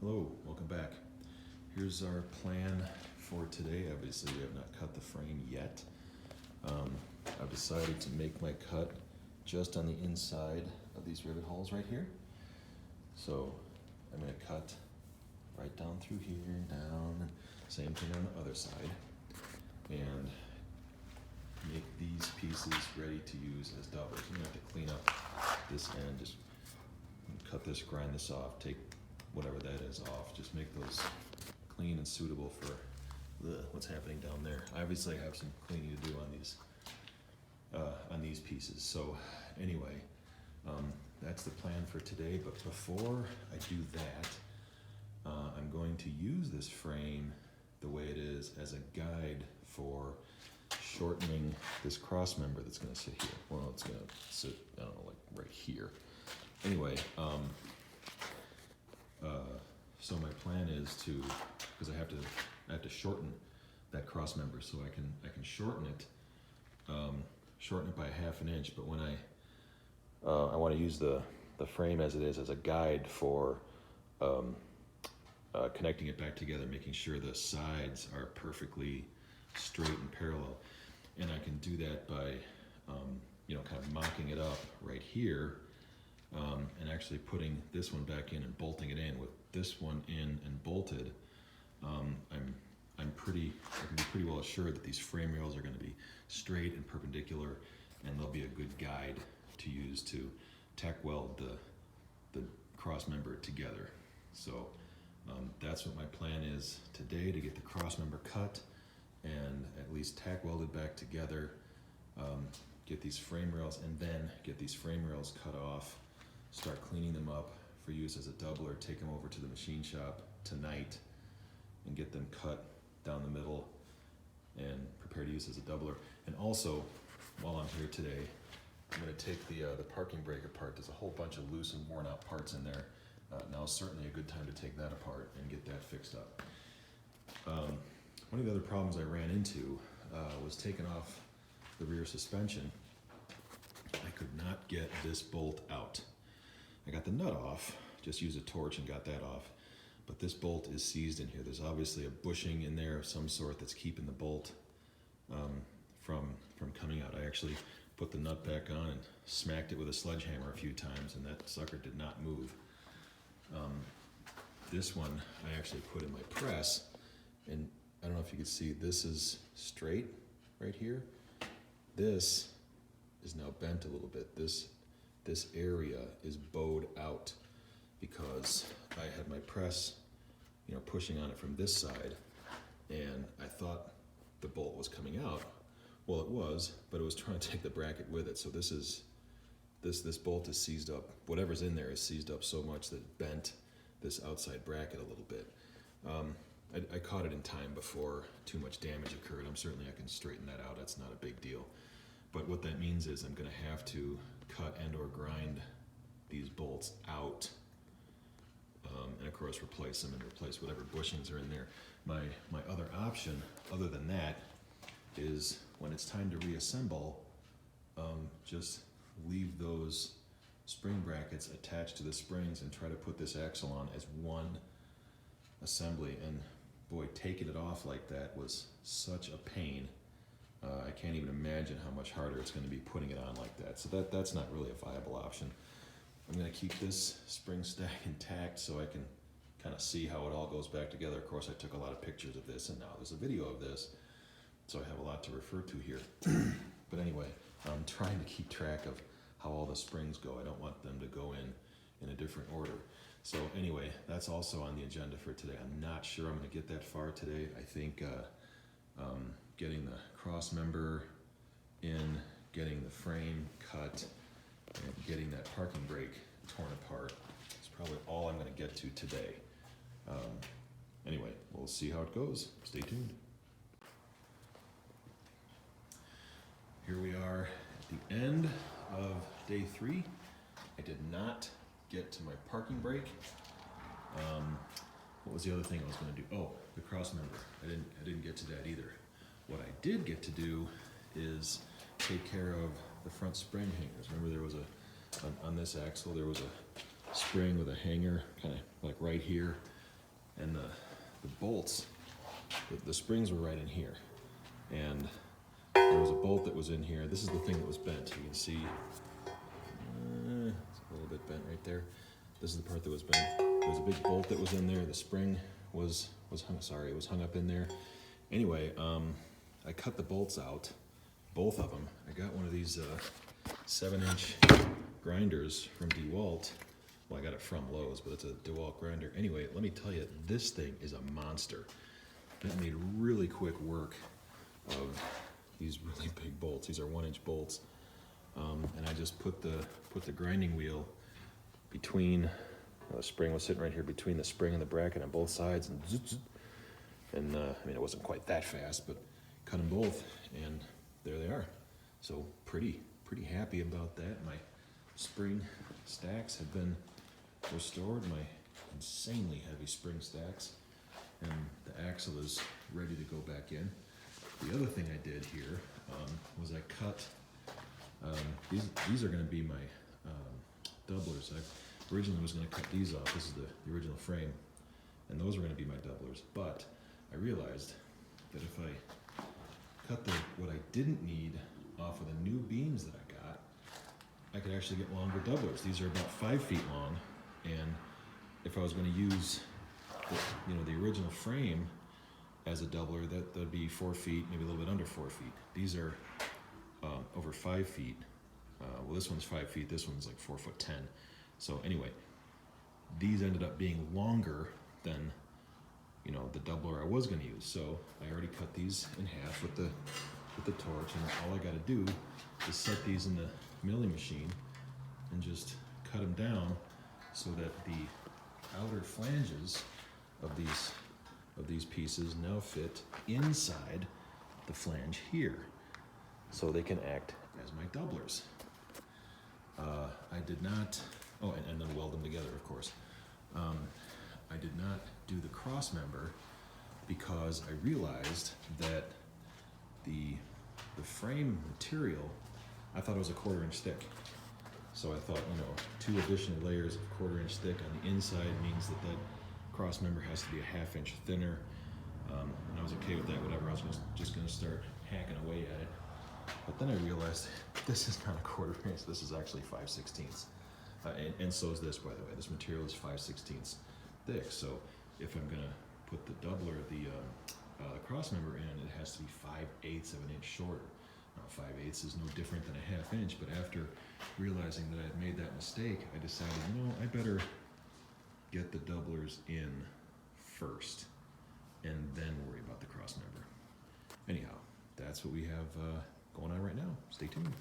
Hello, welcome back. Here's our plan for today. Obviously, we have not cut the frame yet. I've decided to make my cut just on the inside of these rivet holes right here. So I'm going to cut right down through here, down, same thing on the other side, and make these pieces ready to use as doublers. I'm going to have to clean up this end, just cut this, grind this off, take whatever that is off, just make those clean and suitable for what's happening down there. I obviously have some cleaning to do on these pieces. So anyway, that's the plan for today. But before I do that, I'm going to use this frame the way it is as a guide for shortening this cross member that's going to sit here. Well, it's going to sit, I don't know, like right here. Anyway, so my plan is to, because I have to shorten that cross member, so I can shorten it by 1/2 inch. But when I want to use the frame as it is as a guide for connecting it back together, making sure the sides are perfectly straight and parallel, and I can do that by kind of mocking it up right here. And actually putting this one back in and bolting it in. With this one in and bolted, I can be pretty well assured that these frame rails are going to be straight and perpendicular, and they'll be a good guide to use to tack weld the cross member together. So that's what my plan is today, to get the cross member cut and at least tack welded back together, get these frame rails, and then get these frame rails cut off, start cleaning them up for use as a doubler, take them over to the machine shop tonight and get them cut down the middle and prepare to use as a doubler. And also, while I'm here today, I'm going to take the parking brake apart. There's a whole bunch of loose and worn out parts in there. Now is certainly a good time to take that apart and get that fixed up. One of the other problems I ran into was taking off the rear suspension. I could not get this bolt out. I got the nut off, just used a torch and got that off. But this bolt is seized in here. There's obviously a bushing in there of some sort that's keeping the bolt from coming out. I actually put the nut back on and smacked it with a sledgehammer a few times, and that sucker did not move. This one I actually put in my press, and I don't know if you can see, this is straight right here. This is now bent a little bit. This area is bowed out because I had my press, pushing on it from this side, and I thought the bolt was coming out. Well, it was, but it was trying to take the bracket with it. So this bolt is seized up. Whatever's in there is seized up so much that it bent this outside bracket a little bit. I caught it in time before too much damage occurred. I can straighten that out. That's not a big deal. But what that means is I'm going to have to cut and or grind these bolts out, and of course replace them and replace whatever bushings are in there. My other option, other than that, is when it's time to reassemble, just leave those spring brackets attached to the springs and try to put this axle on as one assembly. And boy, taking it off like that was such a pain. I can't even imagine how much harder it's going to be putting it on like that. So that's not really a viable option. I'm going to keep this spring stack intact so I can kind of see how it all goes back together. Of course, I took a lot of pictures of this, and now there's a video of this, so I have a lot to refer to here. But anyway, I'm trying to keep track of how all the springs go. I don't want them to go in a different order. So anyway, that's also on the agenda for today. I'm not sure I'm going to get that far today. I think getting the cross member in, getting the frame cut, and getting that parking brake torn apart is probably all I'm going to get to today. Anyway, we'll see how it goes. Stay tuned. Here we are at the end of day 3. I did not get to my parking brake. What was the other thing I was going to do? Oh, the cross member. I didn't get to that either. What I did get to do is take care of the front spring hangers. Remember, there was on this axle there was a spring with a hanger kind of like right here. and the bolts, the springs were right in here. And there was a bolt that was in here. This is the thing that was bent. You can see it's a little bit bent right there. This is the part that was bent. There was a big bolt that was in there. The spring was hung up in there. Anyway, I cut the bolts out, both of them. I got one of these 7-inch grinders from DeWalt. Well, I got it from Lowe's, but it's a DeWalt grinder. Anyway, let me tell you, this thing is a monster. That made really quick work of these really big bolts. These are 1-inch bolts. And I just put the grinding wheel between, the spring was sitting right here between the spring and the bracket on both sides, and I mean, it wasn't quite that fast, but cut them both, and there they are. So pretty happy about that. My spring stacks have been restored, my insanely heavy spring stacks, and the axle is ready to go back in. The other thing I did here was I cut, these are going to be my doublers. I originally was going to cut these off. This is the original frame, and those were going to be my doublers, but I realized that if I cut what I didn't need off of the new beams that I got, I could actually get longer doublers. These are about 5 feet long, and if I was going to use the original frame as a doubler, that'd be 4 feet, maybe a little bit under 4 feet. These are over 5 feet. Well, this one's 5 feet. This one's like 4'10". So anyway, these ended up being longer than the doubler I was going to use. So I already cut these in half with the torch, and all I got to do is set these in the milling machine and just cut them down so that the outer flanges of these pieces now fit inside the flange here, so they can act as my doublers. I did not, and then weld them together, of course. I did not do the cross member because I realized that the frame material, I thought it was a 1/4 inch thick. So I thought, 2 additional layers of 1/4 inch thick on the inside means that cross member has to be a 1/2 inch thinner. And I was okay with that, whatever. I was just going to start hacking away at it. But then I realized this is not a 1/4 inch, this is actually 5/16. And so is this, by the way. This material is 5/16 thick. So if I'm going to put the doubler, the cross member in, it has to be 5/8 of an inch shorter. Now, 5/8 is no different than a 1/2 inch, but after realizing that I had made that mistake, I decided, I better get the doublers in first and then worry about the cross member. Anyhow, that's what we have going on right now. Stay tuned.